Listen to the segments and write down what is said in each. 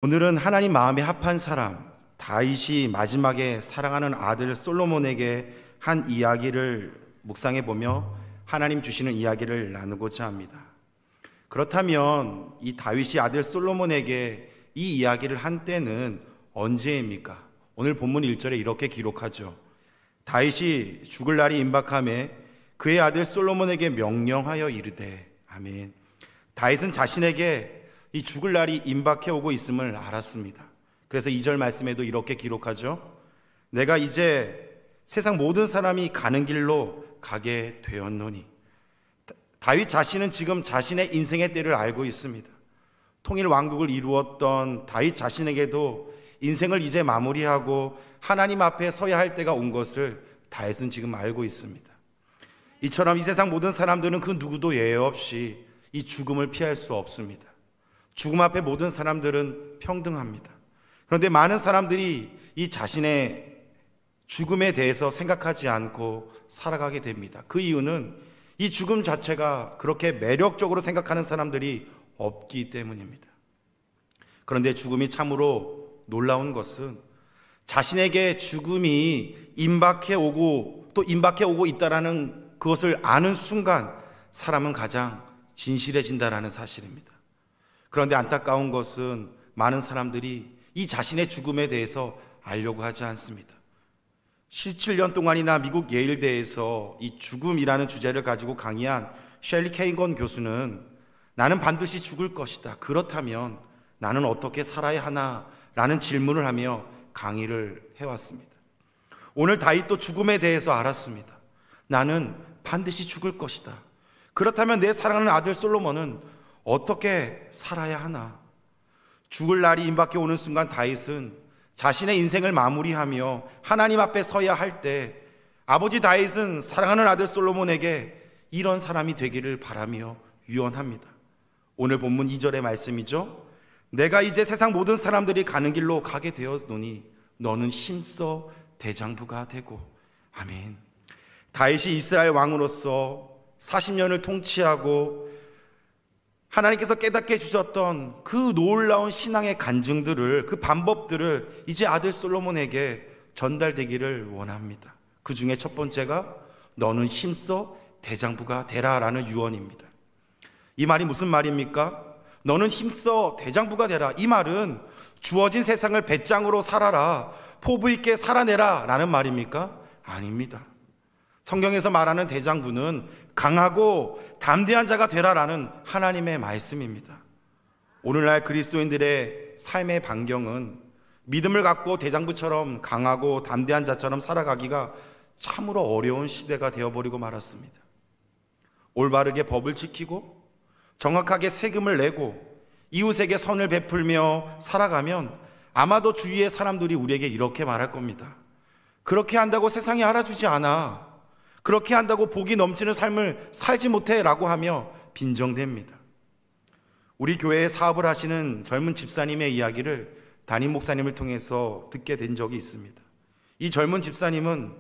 오늘은 하나님 마음에 합한 사람 다윗이 마지막에 사랑하는 아들 솔로몬에게 한 이야기를 묵상해 보며 하나님 주시는 이야기를 나누고자 합니다. 그렇다면 이 다윗이 아들 솔로몬에게 이 이야기를 한 때는 언제입니까? 오늘 본문 1절에 이렇게 기록하죠. 다윗이 죽을 날이 임박하매 그의 아들 솔로몬에게 명령하여 이르되. 아멘. 다윗은 자신에게 이 죽을 날이 임박해 오고 있음을 알았습니다. 그래서 2절 말씀에도 이렇게 기록하죠. 내가 이제 세상 모든 사람이 가는 길로 가게 되었노니. 다윗 자신은 지금 자신의 인생의 때를 알고 있습니다. 통일 왕국을 이루었던 다윗 자신에게도 인생을 이제 마무리하고 하나님 앞에 서야 할 때가 온 것을 다윗은 지금 알고 있습니다. 이처럼 이 세상 모든 사람들은 그 누구도 예외 없이 이 죽음을 피할 수 없습니다. 죽음 앞에 모든 사람들은 평등합니다. 그런데 많은 사람들이 이 자신의 죽음에 대해서 생각하지 않고 살아가게 됩니다. 그 이유는 이 죽음 자체가 그렇게 매력적으로 생각하는 사람들이 없기 때문입니다. 그런데 죽음이 참으로 놀라운 것은 자신에게 죽음이 임박해 오고 또 임박해 오고 있다라는 그것을 아는 순간 사람은 가장 진실해진다라는 사실입니다. 그런데 안타까운 것은 많은 사람들이 이 자신의 죽음에 대해서 알려고 하지 않습니다. 17년 동안이나 미국 예일대에서 이 죽음이라는 주제를 가지고 강의한 셸리 케이건 교수는 나는 반드시 죽을 것이다. 그렇다면 나는 어떻게 살아야 하나? 라는 질문을 하며 강의를 해왔습니다. 오늘 다윗도 죽음에 대해서 알았습니다. 나는 반드시 죽을 것이다. 그렇다면 내 사랑하는 아들 솔로몬은 어떻게 살아야 하나? 죽을 날이 임박해 오는 순간 다윗은 자신의 인생을 마무리하며 하나님 앞에 서야 할 때 아버지 다윗은 사랑하는 아들 솔로몬에게 이런 사람이 되기를 바라며 유언합니다. 오늘 본문 2절의 말씀이죠. 내가 이제 세상 모든 사람들이 가는 길로 가게 되었노니 너는 힘써 대장부가 되고. 아멘. 다윗이 이스라엘 왕으로서 40년을 통치하고 하나님께서 깨닫게 해주셨던 그 놀라운 신앙의 간증들을, 그 방법들을 이제 아들 솔로몬에게 전달되기를 원합니다. 그 중에 첫 번째가 너는 힘써 대장부가 되라라는 유언입니다. 이 말이 무슨 말입니까? 너는 힘써 대장부가 되라. 이 말은 주어진 세상을 배짱으로 살아라, 포부 있게 살아내라 라는 말입니까? 아닙니다. 성경에서 말하는 대장부는 강하고 담대한 자가 되라라는 하나님의 말씀입니다. 오늘날 그리스도인들의 삶의 반경은 믿음을 갖고 대장부처럼 강하고 담대한 자처럼 살아가기가 참으로 어려운 시대가 되어버리고 말았습니다. 올바르게 법을 지키고 정확하게 세금을 내고 이웃에게 선을 베풀며 살아가면 아마도 주위의 사람들이 우리에게 이렇게 말할 겁니다. 그렇게 한다고 세상이 알아주지 않아. 그렇게 한다고 복이 넘치는 삶을 살지 못해 라고 하며 빈정댑니다. 우리 교회에 사업을 하시는 젊은 집사님의 이야기를 담임 목사님을 통해서 듣게 된 적이 있습니다. 이 젊은 집사님은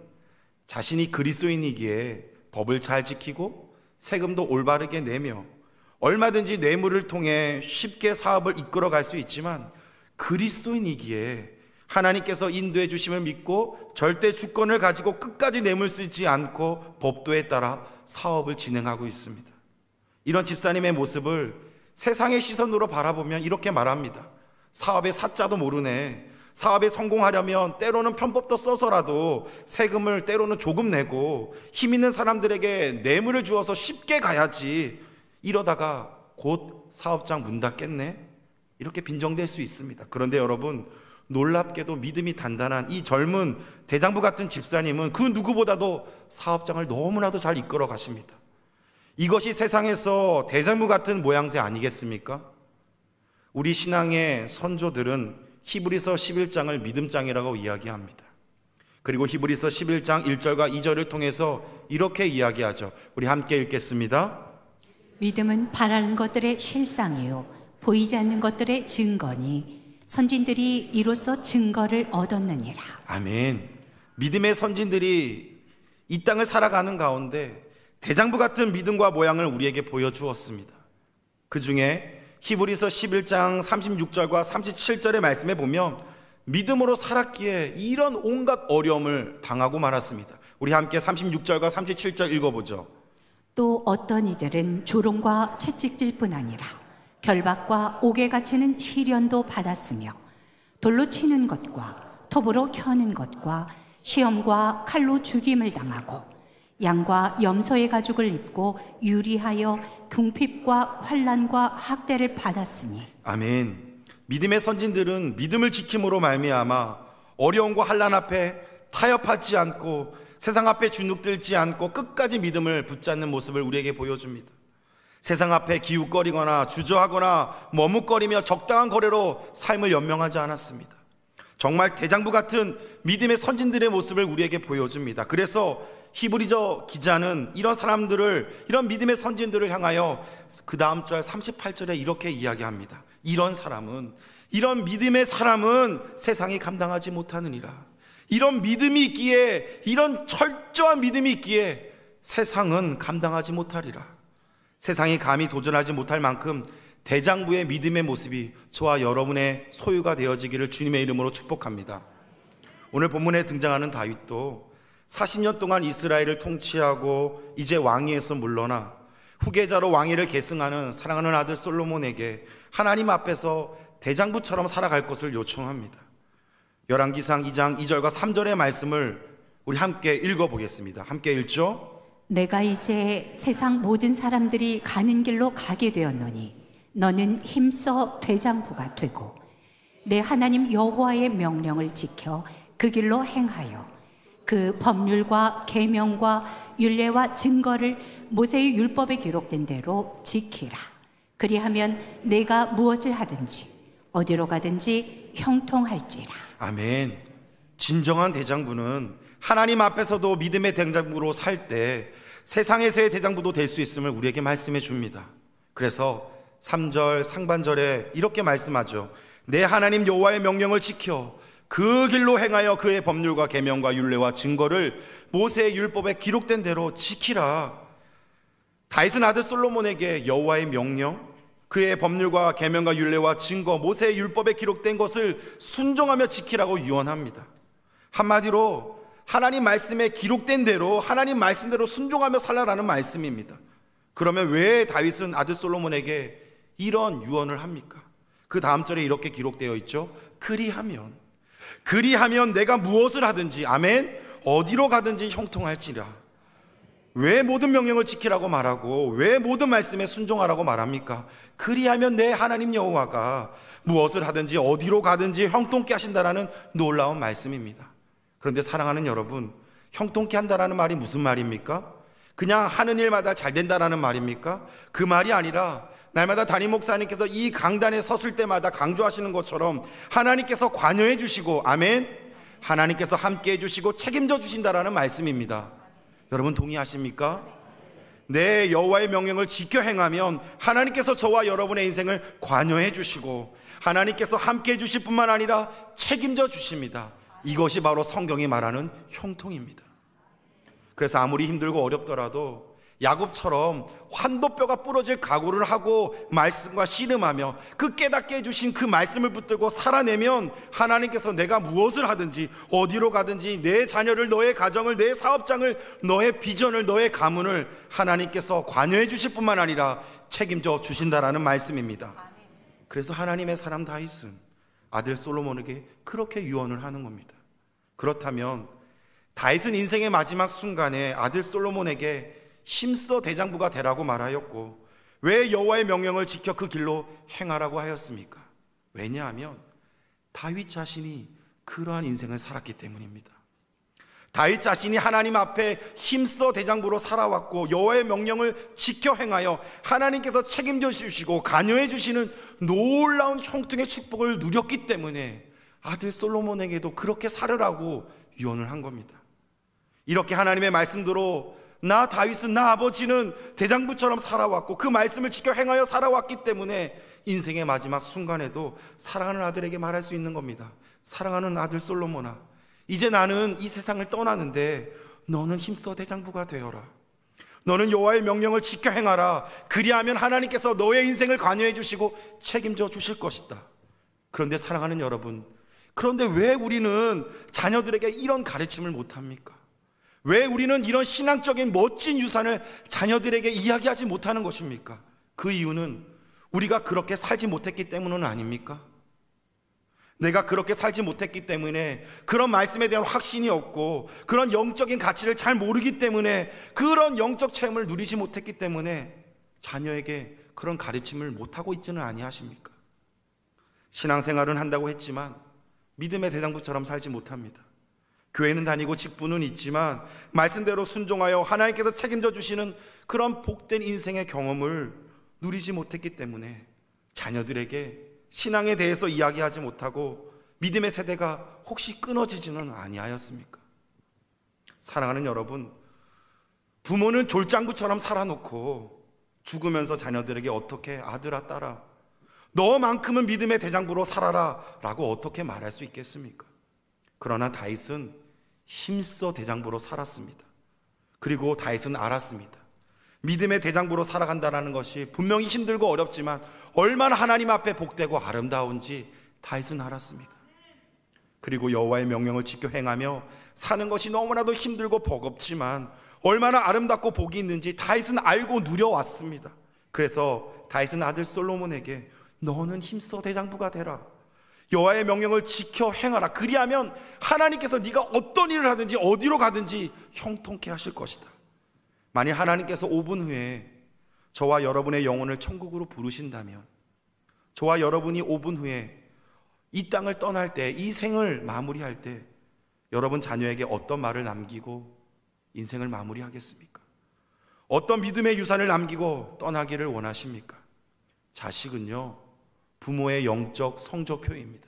자신이 그리스도인이기에 법을 잘 지키고 세금도 올바르게 내며 얼마든지 뇌물을 통해 쉽게 사업을 이끌어갈 수 있지만 그리스도인이기에 하나님께서 인도해 주심을 믿고 절대 주권을 가지고 끝까지 뇌물 쓰지 않고 법도에 따라 사업을 진행하고 있습니다. 이런 집사님의 모습을 세상의 시선으로 바라보면 이렇게 말합니다. 사업의 사자도 모르네. 사업에 성공하려면 때로는 편법도 써서라도 세금을 때로는 조금 내고 힘 있는 사람들에게 뇌물을 주어서 쉽게 가야지. 이러다가 곧 사업장 문 닫겠네. 이렇게 빈정될 수 있습니다. 그런데 여러분, 놀랍게도 믿음이 단단한 이 젊은 대장부 같은 집사님은 그 누구보다도 사업장을 너무나도 잘 이끌어 가십니다. 이것이 세상에서 대장부 같은 모양새 아니겠습니까? 우리 신앙의 선조들은 히브리서 11장을 믿음장이라고 이야기합니다. 그리고 히브리서 11장 1절과 2절을 통해서 이렇게 이야기하죠. 우리 함께 읽겠습니다. 믿음은 바라는 것들의 실상이요 보이지 않는 것들의 증거니 선진들이 이로써 증거를 얻었느니라. 아멘. 믿음의 선진들이 이 땅을 살아가는 가운데 대장부 같은 믿음과 모양을 우리에게 보여주었습니다. 그 중에 히브리서 11장 36절과 37절의 말씀에 보면 믿음으로 살았기에 이런 온갖 어려움을 당하고 말았습니다. 우리 함께 36절과 37절 읽어보죠. 또 어떤 이들은 조롱과 채찍질 뿐 아니라 결박과 옥에 갇히는 시련도 받았으며 돌로 치는 것과 톱으로 켜는 것과 시험과 칼로 죽임을 당하고 양과 염소의 가죽을 입고 유리하여 궁핍과 환난과 학대를 받았으니. 아멘. 믿음의 선진들은 믿음을 지킴으로 말미암아 어려움과 환난 앞에 타협하지 않고 세상 앞에 주눅들지 않고 끝까지 믿음을 붙잡는 모습을 우리에게 보여줍니다. 세상 앞에 기웃거리거나 주저하거나 머뭇거리며 적당한 거래로 삶을 연명하지 않았습니다. 정말 대장부 같은 믿음의 선진들의 모습을 우리에게 보여줍니다. 그래서 히브리서 기자는 이런 사람들을, 이런 믿음의 선진들을 향하여 그 다음 절 38절에 이렇게 이야기합니다. 이런 믿음의 사람은 세상이 감당하지 못하느니라. 이런 믿음이 있기에, 이런 철저한 믿음이 있기에 세상은 감당하지 못하리라. 세상이 감히 도전하지 못할 만큼 대장부의 믿음의 모습이 저와 여러분의 소유가 되어지기를 주님의 이름으로 축복합니다. 오늘 본문에 등장하는 다윗도 40년 동안 이스라엘을 통치하고 이제 왕위에서 물러나 후계자로 왕위를 계승하는 사랑하는 아들 솔로몬에게 하나님 앞에서 대장부처럼 살아갈 것을 요청합니다. 열왕기상 2장 2절과 3절의 말씀을 우리 함께 읽어보겠습니다. 함께 읽죠. 내가 이제 세상 모든 사람들이 가는 길로 가게 되었노니 너는 힘써 대장부가 되고 내 하나님 여호와의 명령을 지켜 그 길로 행하여 그 법률과 계명과 율례와 증거를 모세의 율법에 기록된 대로 지키라. 그리하면 내가 무엇을 하든지 어디로 가든지 형통할지라. 아멘. 진정한 대장부는 하나님 앞에서도 믿음의 대장부로 살 때 세상에서의 대장부도 될 수 있음을 우리에게 말씀해 줍니다. 그래서 3절 상반절에 이렇게 말씀하죠. 내 하나님 여호와의 명령을 지켜 그 길로 행하여 그의 법률과 계명과 율례와 증거를 모세의 율법에 기록된 대로 지키라. 다윗은 아들 솔로몬에게 여호와의 명령, 그의 법률과 계명과 율례와 증거, 모세의 율법에 기록된 것을 순종하며 지키라고 유언합니다. 한마디로 하나님 말씀에 기록된 대로 하나님 말씀대로 순종하며 살라라는 말씀입니다. 그러면 왜 다윗은 아들 솔로몬에게 이런 유언을 합니까? 그 다음 절에 이렇게 기록되어 있죠. 그리하면 내가 무엇을 하든지, 아멘, 어디로 가든지 형통할지라. 왜 모든 명령을 지키라고 말하고 왜 모든 말씀에 순종하라고 말합니까? 그리하면 내 하나님 여호와가 무엇을 하든지 어디로 가든지 형통케 하신다라는 놀라운 말씀입니다. 그런데 사랑하는 여러분, 형통케 한다라는 말이 무슨 말입니까? 그냥 하는 일마다 잘 된다라는 말입니까? 그 말이 아니라 날마다 담임 목사님께서 이 강단에 섰을 때마다 강조하시는 것처럼 하나님께서 관여해 주시고, 아멘, 하나님께서 함께 해주시고 책임져 주신다라는 말씀입니다. 여러분 동의하십니까? 내 여호와의 명령을 지켜 행하면 하나님께서 저와 여러분의 인생을 관여해 주시고 하나님께서 함께 해주실 뿐만 아니라 책임져 주십니다. 이것이 바로 성경이 말하는 형통입니다. 그래서 아무리 힘들고 어렵더라도 야곱처럼 환도뼈가 부러질 각오를 하고 말씀과 씨름하며 그 깨닫게 해주신 그 말씀을 붙들고 살아내면 하나님께서 내가 무엇을 하든지 어디로 가든지 내 자녀를, 너의 가정을, 내 사업장을, 너의 비전을, 너의 가문을 하나님께서 관여해 주실 뿐만 아니라 책임져 주신다라는 말씀입니다. 그래서 하나님의 사람 다윗은 아들 솔로몬에게 그렇게 유언을 하는 겁니다. 그렇다면 다윗은 인생의 마지막 순간에 아들 솔로몬에게 힘써 대장부가 되라고 말하였고 왜 여호와의 명령을 지켜 그 길로 행하라고 하였습니까? 왜냐하면 다윗 자신이 그러한 인생을 살았기 때문입니다. 다윗 자신이 하나님 앞에 힘써 대장부로 살아왔고 여호와의 명령을 지켜 행하여 하나님께서 책임져 주시고 관여해 주시는 놀라운 형통의 축복을 누렸기 때문에 아들 솔로몬에게도 그렇게 살으라고 유언을 한 겁니다. 이렇게 하나님의 말씀대로 나 다윗은, 나 아버지는 대장부처럼 살아왔고 그 말씀을 지켜 행하여 살아왔기 때문에 인생의 마지막 순간에도 사랑하는 아들에게 말할 수 있는 겁니다. 사랑하는 아들 솔로몬아, 이제 나는 이 세상을 떠나는데 너는 힘써 대장부가 되어라. 너는 여호와의 명령을 지켜 행하라. 그리하면 하나님께서 너의 인생을 관여해 주시고 책임져 주실 것이다. 그런데 사랑하는 여러분, 그런데 왜 우리는 자녀들에게 이런 가르침을 못합니까? 왜 우리는 이런 신앙적인 멋진 유산을 자녀들에게 이야기하지 못하는 것입니까? 그 이유는 우리가 그렇게 살지 못했기 때문은 아닙니까? 내가 그렇게 살지 못했기 때문에, 그런 말씀에 대한 확신이 없고 그런 영적인 가치를 잘 모르기 때문에, 그런 영적 체험을 누리지 못했기 때문에 자녀에게 그런 가르침을 못하고 있지는 아니하십니까? 신앙생활은 한다고 했지만 믿음의 대장부처럼 살지 못합니다. 교회는 다니고 직분은 있지만 말씀대로 순종하여 하나님께서 책임져 주시는 그런 복된 인생의 경험을 누리지 못했기 때문에 자녀들에게 신앙에 대해서 이야기하지 못하고 믿음의 세대가 혹시 끊어지지는 아니하였습니까? 사랑하는 여러분, 부모는 졸장부처럼 살아놓고 죽으면서 자녀들에게 어떻게 아들아 딸아 너만큼은 믿음의 대장부로 살아라 라고 어떻게 말할 수 있겠습니까? 그러나 다윗은 힘써 대장부로 살았습니다. 그리고 다윗은 알았습니다. 믿음의 대장부로 살아간다는 것이 분명히 힘들고 어렵지만 얼마나 하나님 앞에 복되고 아름다운지 다윗은 알았습니다. 그리고 여호와의 명령을 지켜 행하며 사는 것이 너무나도 힘들고 버겁지만 얼마나 아름답고 복이 있는지 다윗은 알고 누려왔습니다. 그래서 다윗은 아들 솔로몬에게 너는 힘써 대장부가 되라. 여호와의 명령을 지켜 행하라. 그리하면 하나님께서 네가 어떤 일을 하든지 어디로 가든지 형통케 하실 것이다. 만일 하나님께서 5분 후에 저와 여러분의 영혼을 천국으로 부르신다면, 저와 여러분이 5분 후에 이 땅을 떠날 때, 이 생을 마무리할 때 여러분 자녀에게 어떤 말을 남기고 인생을 마무리하겠습니까? 어떤 믿음의 유산을 남기고 떠나기를 원하십니까? 자식은요, 부모의 영적 성적표입니다.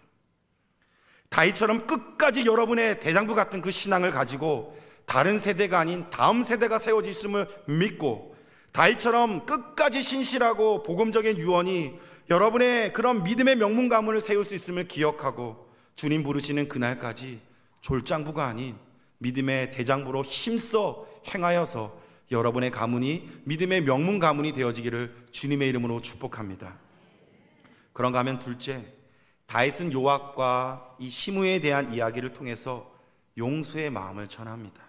다윗처럼 끝까지 여러분의 대장부 같은 그 신앙을 가지고 다른 세대가 아닌 다음 세대가 세워졌음을 믿고, 다윗처럼 끝까지 신실하고 복음적인 유언이 여러분의 그런 믿음의 명문 가문을 세울 수 있음을 기억하고 주님 부르시는 그날까지 졸장부가 아닌 믿음의 대장부로 힘써 행하여서 여러분의 가문이 믿음의 명문 가문이 되어지기를 주님의 이름으로 축복합니다. 그런가 하면 둘째, 다윗은 요압과 이 시므에 대한 이야기를 통해서 용서의 마음을 전합니다.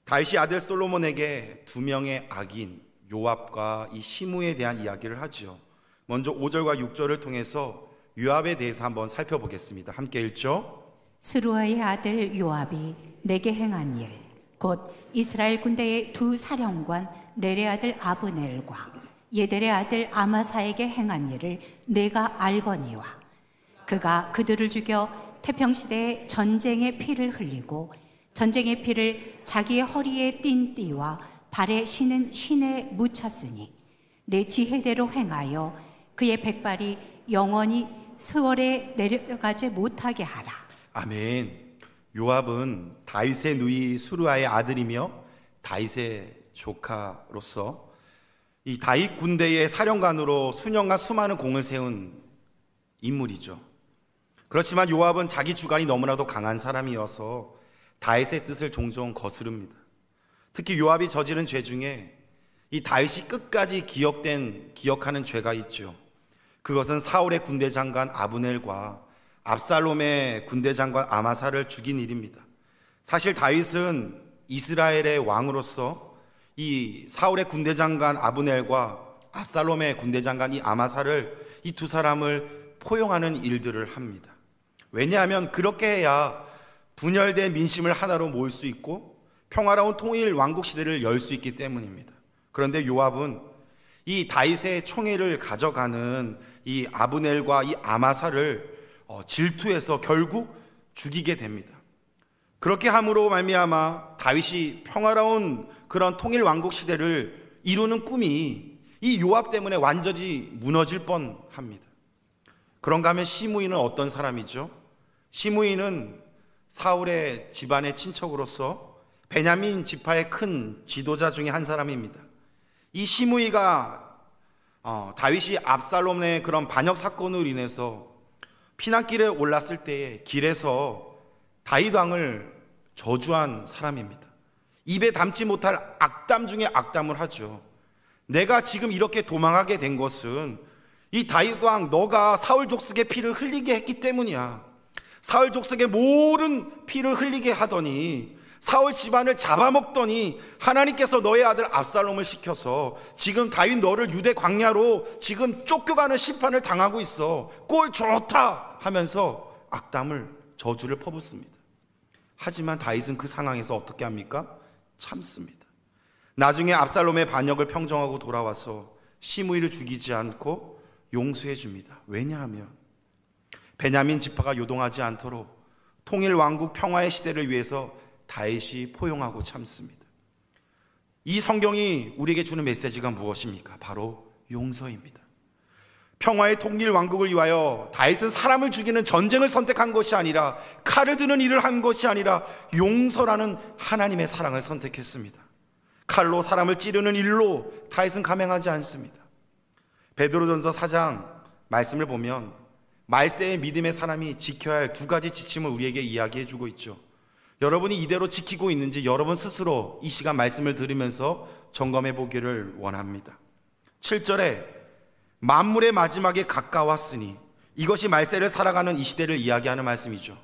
다윗이 아들 솔로몬에게 두 명의 악인 요압과 이 시므에 대한 이야기를 하죠. 먼저 5절과 6절을 통해서 요압에 대해서 한번 살펴보겠습니다. 함께 읽죠. 스루아의 아들 요압이 내게 행한 일, 곧 이스라엘 군대의 두 사령관 넬의 아들 아브넬과 예델의 아들 아마사에게 행한 일을 내가 알거니와, 그가 그들을 죽여 태평시대에 전쟁의 피를 흘리고 전쟁의 피를 자기의 허리에 띤 띠와 발에 신은 신에 묻혔으니 내 지혜대로 행하여 그의 백발이 영원히 스월에 내려가지 못하게 하라. 아멘. 요압은 다윗의 누이 수르아의 아들이며 다윗의 조카로서 이 다윗 군대의 사령관으로 수년간 수많은 공을 세운 인물이죠. 그렇지만 요압은 자기 주관이 너무나도 강한 사람이어서 다윗의 뜻을 종종 거스릅니다. 특히 요압이 저지른 죄 중에 이 다윗이 끝까지 기억하는 죄가 있죠. 그것은 사울의 군대 장관 아브넬과 압살롬의 군대 장관 아마사를 죽인 일입니다. 사실 다윗은 이스라엘의 왕으로서 이 사울의 군대 장관 아브넬과 압살롬의 군대 장관 이 아마사를, 이 두 사람을 포용하는 일들을 합니다. 왜냐하면 그렇게 해야 분열된 민심을 하나로 모을 수 있고 평화로운 통일 왕국 시대를 열 수 있기 때문입니다. 그런데 요압은 이 다윗의 총애를 가져가는 이 아브넬과 이 아마사를 질투해서 결국 죽이게 됩니다. 그렇게 함으로 말미암아 다윗이 평화로운 그런 통일 왕국 시대를 이루는 꿈이 이 요압 때문에 완전히 무너질 뻔합니다. 그런가 하면 시므이는 어떤 사람이죠? 시므이는 사울의 집안의 친척으로서 베냐민 지파의 큰 지도자 중에 한 사람입니다. 이 시므이가 다윗이 압살롬의 그런 반역 사건으로 인해서 피난길에 올랐을 때에 길에서 다윗 왕을 저주한 사람입니다. 입에 담지 못할 악담 중에 악담을 하죠. 내가 지금 이렇게 도망하게 된 것은 이 다윗 왕 너가 사울 족속의 피를 흘리게 했기 때문이야. 사울 족속의 모든 피를 흘리게 하더니 사울 집안을 잡아먹더니 하나님께서 너의 아들 압살롬을 시켜서 지금 다윗 너를 유대 광야로 지금 쫓겨가는 심판을 당하고 있어. 꼴 좋다 하면서 악담을 저주를 퍼붓습니다. 하지만 다윗은 그 상황에서 어떻게 합니까? 참습니다. 나중에 압살롬의 반역을 평정하고 돌아와서 시므이를 죽이지 않고 용서해 줍니다. 왜냐하면 베냐민 지파가 요동하지 않도록 통일 왕국 평화의 시대를 위해서 다윗이 포용하고 참습니다. 이 성경이 우리에게 주는 메시지가 무엇입니까? 바로 용서입니다. 평화의 통일 왕국을 위하여 다윗은 사람을 죽이는 전쟁을 선택한 것이 아니라 칼을 드는 일을 한 것이 아니라 용서라는 하나님의 사랑을 선택했습니다. 칼로 사람을 찌르는 일로 다윗은 감행하지 않습니다. 베드로전서 4장 말씀을 보면 말세의 믿음의 사람이 지켜야 할 두 가지 지침을 우리에게 이야기해 주고 있죠. 여러분이 이대로 지키고 있는지 여러분 스스로 이 시간 말씀을 들으면서 점검해 보기를 원합니다. 7절에 만물의 마지막에 가까웠으니, 이것이 말세를 살아가는 이 시대를 이야기하는 말씀이죠.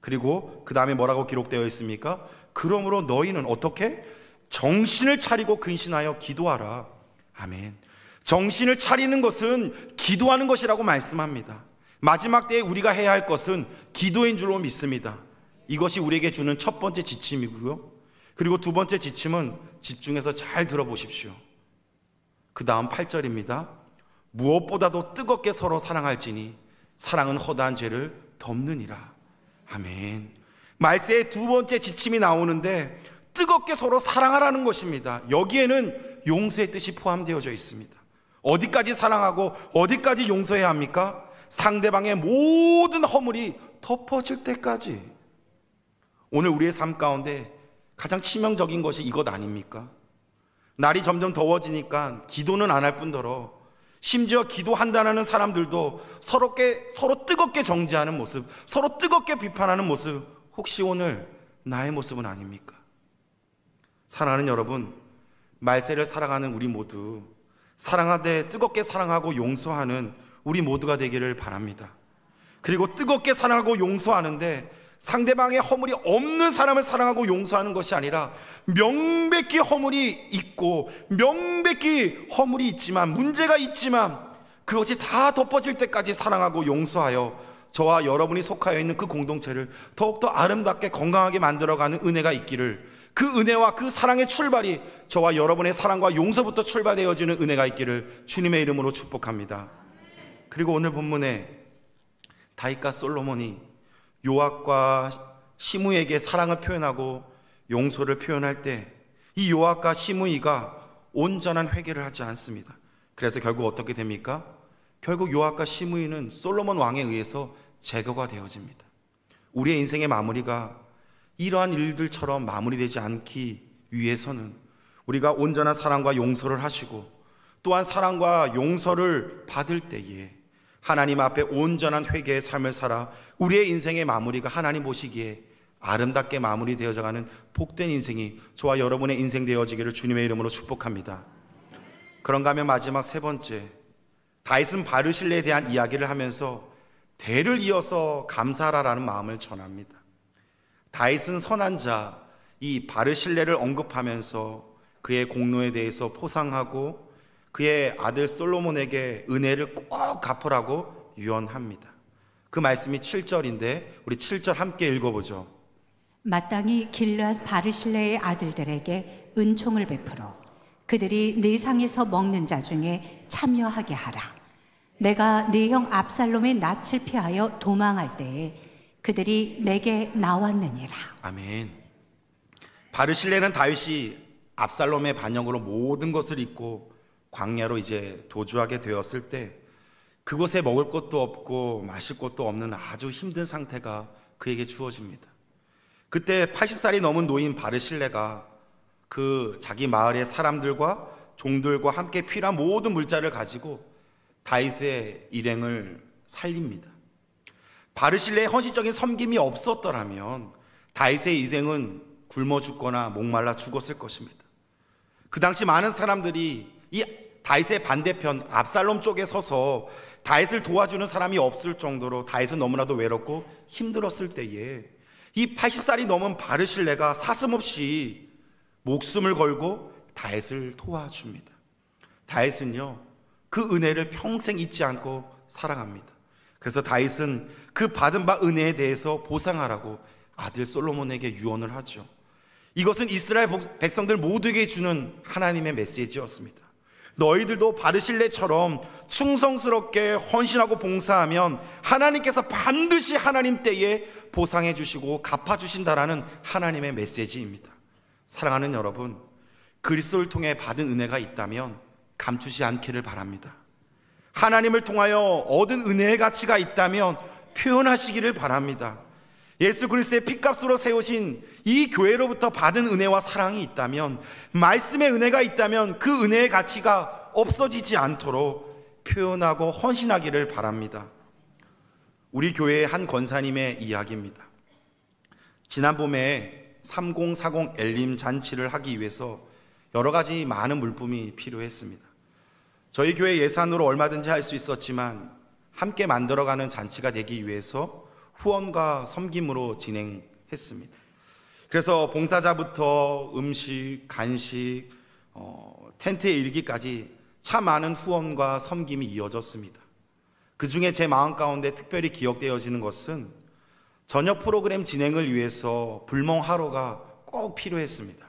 그리고 그 다음에 뭐라고 기록되어 있습니까? 그러므로 너희는 어떻게? 정신을 차리고 근신하여 기도하라. 아멘. 정신을 차리는 것은 기도하는 것이라고 말씀합니다. 마지막 때에 우리가 해야 할 것은 기도인 줄로 믿습니다. 이것이 우리에게 주는 첫 번째 지침이고요. 그리고 두 번째 지침은 집중해서 잘 들어보십시오. 그 다음 8절입니다. 무엇보다도 뜨겁게 서로 사랑할지니 사랑은 허다한 죄를 덮느니라. 아멘. 말세의 두 번째 지침이 나오는데 뜨겁게 서로 사랑하라는 것입니다. 여기에는 용서의 뜻이 포함되어져 있습니다. 어디까지 사랑하고 어디까지 용서해야 합니까? 상대방의 모든 허물이 덮어질 때까지. 오늘 우리의 삶 가운데 가장 치명적인 것이 이것 아닙니까? 날이 점점 더워지니까 기도는 안 할 뿐더러 심지어 기도한다는 사람들도 서로 뜨겁게 정죄하는 모습, 서로 뜨겁게 비판하는 모습, 혹시 오늘 나의 모습은 아닙니까? 사랑하는 여러분, 말세를 살아가는 우리 모두 사랑하되 뜨겁게 사랑하고 용서하는 우리 모두가 되기를 바랍니다. 그리고 뜨겁게 사랑하고 용서하는데 상대방의 허물이 없는 사람을 사랑하고 용서하는 것이 아니라 명백히 허물이 있고 명백히 허물이 있지만, 문제가 있지만 그것이 다 덮어질 때까지 사랑하고 용서하여 저와 여러분이 속하여 있는 그 공동체를 더욱더 아름답게 건강하게 만들어가는 은혜가 있기를, 그 은혜와 그 사랑의 출발이 저와 여러분의 사랑과 용서부터 출발되어지는 은혜가 있기를 주님의 이름으로 축복합니다. 그리고 오늘 본문에 다윗과 솔로몬이 요압과 시므이에게 사랑을 표현하고 용서를 표현할 때 이 요압과 시므이가 온전한 회개를 하지 않습니다. 그래서 결국 어떻게 됩니까? 결국 요압과 시므이는 솔로몬 왕에 의해서 제거가 되어집니다. 우리의 인생의 마무리가 이러한 일들처럼 마무리되지 않기 위해서는 우리가 온전한 사랑과 용서를 하시고 또한 사랑과 용서를 받을 때에 하나님 앞에 온전한 회개의 삶을 살아 우리의 인생의 마무리가 하나님 보시기에 아름답게 마무리되어져가는 복된 인생이 저와 여러분의 인생 되어지기를 주님의 이름으로 축복합니다. 그런가 하면 마지막 세 번째, 다윗은 바르실레에 대한 이야기를 하면서 대를 이어서 감사하라라는 마음을 전합니다. 다윗은 선한 자, 이 바르실레를 언급하면서 그의 공로에 대해서 포상하고 그의 아들 솔로몬에게 은혜를 꼭 갚으라고 유언합니다. 그 말씀이 7절인데 우리 7절 함께 읽어보죠. 마땅히 길르앗 바르실레의 아들들에게 은총을 베풀어 그들이 네 상에서 먹는 자 중에 참여하게 하라. 내가 네 형 압살롬의 낯을 피하여 도망할 때에 그들이 내게 나왔느니라. 아멘. 바르실레는 다윗이 압살롬의 반역으로 모든 것을 잊고 광야로 이제 도주하게 되었을 때 그곳에 먹을 것도 없고 마실 것도 없는 아주 힘든 상태가 그에게 주어집니다. 그때 80살이 넘은 노인 바르실레가 그 자기 마을의 사람들과 종들과 함께 필요한 모든 물자를 가지고 다윗의 일행을 살립니다. 바르실레의 헌신적인 섬김이 없었더라면 다윗의 인생은 굶어 죽거나 목말라 죽었을 것입니다. 그 당시 많은 사람들이 이 다윗의 반대편 압살롬 쪽에 서서 다윗을 도와주는 사람이 없을 정도로 다윗은 너무나도 외롭고 힘들었을 때에 이 80살이 넘은 바르실레가 사슴없이 목숨을 걸고 다윗을 도와줍니다. 다윗은요, 그 은혜를 평생 잊지 않고 살아갑니다. 그래서 다윗은 그 받은 바 은혜에 대해서 보상하라고 아들 솔로몬에게 유언을 하죠. 이것은 이스라엘 백성들 모두에게 주는 하나님의 메시지였습니다. 너희들도 바르실레처럼 충성스럽게 헌신하고 봉사하면 하나님께서 반드시 하나님 때에 보상해 주시고 갚아 주신다라는 하나님의 메시지입니다. 사랑하는 여러분, 그리스도를 통해 받은 은혜가 있다면 감추지 않기를 바랍니다. 하나님을 통하여 얻은 은혜의 가치가 있다면 표현하시기를 바랍니다. 예수 그리스도의 피값으로 세우신 이 교회로부터 받은 은혜와 사랑이 있다면, 말씀의 은혜가 있다면 그 은혜의 가치가 없어지지 않도록 표현하고 헌신하기를 바랍니다. 우리 교회의 한 권사님의 이야기입니다. 지난 봄에 3040 엘림 잔치를 하기 위해서 여러 가지 많은 물품이 필요했습니다. 저희 교회 예산으로 얼마든지 할 수 있었지만 함께 만들어가는 잔치가 되기 위해서 후원과 섬김으로 진행했습니다. 그래서 봉사자부터 음식, 간식, 텐트에 일기까지 참 많은 후원과 섬김이 이어졌습니다. 그 중에 제 마음 가운데 특별히 기억되어지는 것은 저녁 프로그램 진행을 위해서 불멍하루가 꼭 필요했습니다.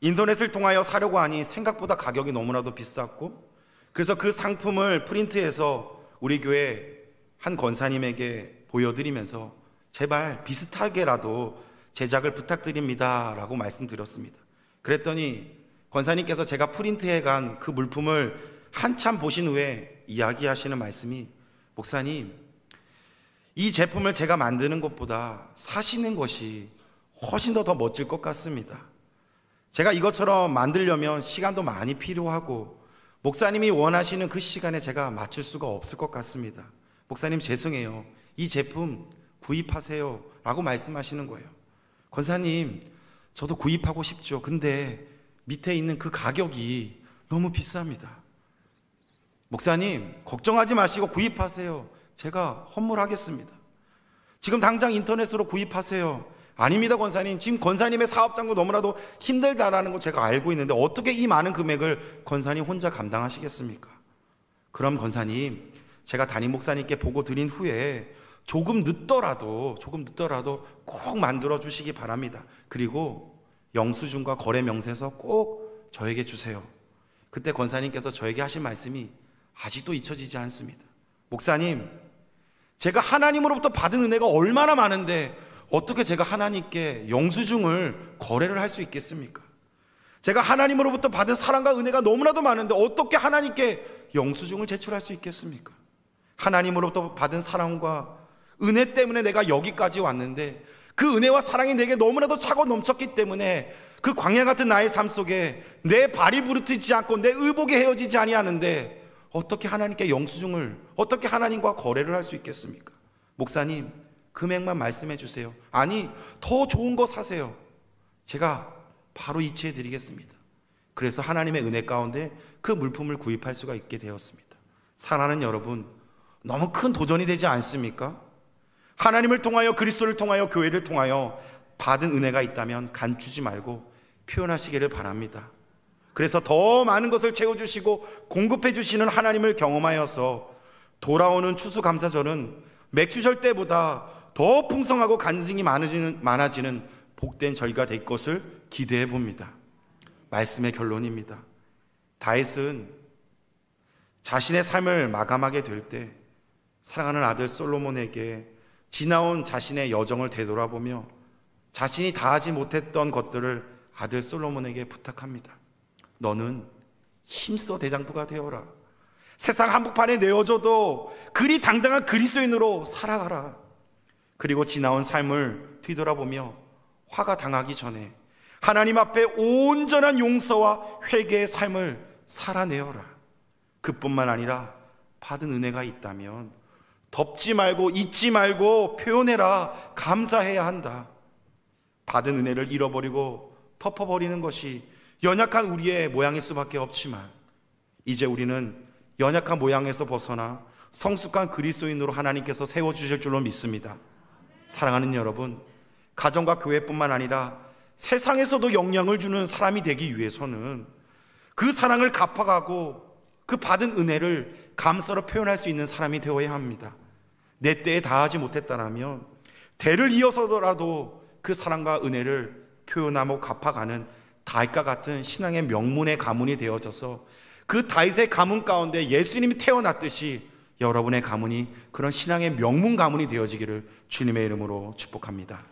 인터넷을 통하여 사려고 하니 생각보다 가격이 너무나도 비쌌고, 그래서 그 상품을 프린트해서 우리 교회 한 권사님에게 보여드리면서 제발 비슷하게라도 제작을 부탁드립니다 라고 말씀드렸습니다. 그랬더니 권사님께서 제가 프린트해 간 그 물품을 한참 보신 후에 이야기하시는 말씀이, 목사님, 이 제품을 제가 만드는 것보다 사시는 것이 훨씬 더 멋질 것 같습니다. 제가 이것처럼 만들려면 시간도 많이 필요하고 목사님이 원하시는 그 시간에 제가 맞출 수가 없을 것 같습니다. 목사님 죄송해요, 이 제품 구입하세요 라고 말씀하시는 거예요. 권사님, 저도 구입하고 싶죠. 근데 밑에 있는 그 가격이 너무 비쌉니다. 목사님 걱정하지 마시고 구입하세요. 제가 헌물하겠습니다. 지금 당장 인터넷으로 구입하세요. 아닙니다 권사님, 지금 권사님의 사업장도 너무나도 힘들다라는 거 제가 알고 있는데 어떻게 이 많은 금액을 권사님 혼자 감당하시겠습니까? 그럼 권사님, 제가 담임 목사님께 보고 드린 후에 조금 늦더라도 꼭 만들어 주시기 바랍니다. 그리고 영수증과 거래 명세서 꼭 저에게 주세요. 그때 권사님께서 저에게 하신 말씀이 아직도 잊혀지지 않습니다. 목사님, 제가 하나님으로부터 받은 은혜가 얼마나 많은데 어떻게 제가 하나님께 영수증을 거래를 할 수 있겠습니까? 제가 하나님으로부터 받은 사랑과 은혜가 너무나도 많은데 어떻게 하나님께 영수증을 제출할 수 있겠습니까? 하나님으로부터 받은 사랑과 은혜 때문에 내가 여기까지 왔는데 그 은혜와 사랑이 내게 너무나도 차고 넘쳤기 때문에 그 광야 같은 나의 삶 속에 내 발이 부르트지 않고 내 의복이 헤어지지 아니하는데 어떻게 하나님께 영수증을, 어떻게 하나님과 거래를 할 수 있겠습니까? 목사님, 금액만 말씀해 주세요. 아니, 더 좋은 거 사세요. 제가 바로 이체해 드리겠습니다. 그래서 하나님의 은혜 가운데 그 물품을 구입할 수가 있게 되었습니다. 사랑하는 여러분, 너무 큰 도전이 되지 않습니까? 하나님을 통하여, 그리스도를 통하여, 교회를 통하여 받은 은혜가 있다면 감추지 말고 표현하시기를 바랍니다. 그래서 더 많은 것을 채워주시고 공급해 주시는 하나님을 경험하여서 돌아오는 추수감사절은 맥주절 때보다 더 풍성하고 간증이 많아지는 복된 절기가 될 것을 기대해 봅니다. 말씀의 결론입니다. 다윗은 자신의 삶을 마감하게 될 때 사랑하는 아들 솔로몬에게 지나온 자신의 여정을 되돌아보며 자신이 다하지 못했던 것들을 아들 솔로몬에게 부탁합니다. 너는 힘써 대장부가 되어라. 세상 한복판에 내어줘도 그리 당당한 그리스도인으로 살아가라. 그리고 지나온 삶을 뒤돌아보며 화가 당하기 전에 하나님 앞에 온전한 용서와 회개의 삶을 살아내어라. 그뿐만 아니라 받은 은혜가 있다면 덮지 말고 잊지 말고 표현해라. 감사해야 한다. 받은 은혜를 잃어버리고 덮어버리는 것이 연약한 우리의 모양일 수밖에 없지만, 이제 우리는 연약한 모양에서 벗어나 성숙한 그리스도인으로 하나님께서 세워주실 줄로 믿습니다. 사랑하는 여러분, 가정과 교회뿐만 아니라 세상에서도 영향을 주는 사람이 되기 위해서는 그 사랑을 갚아가고 그 받은 은혜를 감사로 표현할 수 있는 사람이 되어야 합니다. 내 때에 다하지 못했다라면 대를 이어서더라도 그 사랑과 은혜를 표현하고 갚아가는 다윗과 같은 신앙의 명문의 가문이 되어져서 그 다윗의 가문 가운데 예수님이 태어났듯이 여러분의 가문이 그런 신앙의 명문 가문이 되어지기를 주님의 이름으로 축복합니다.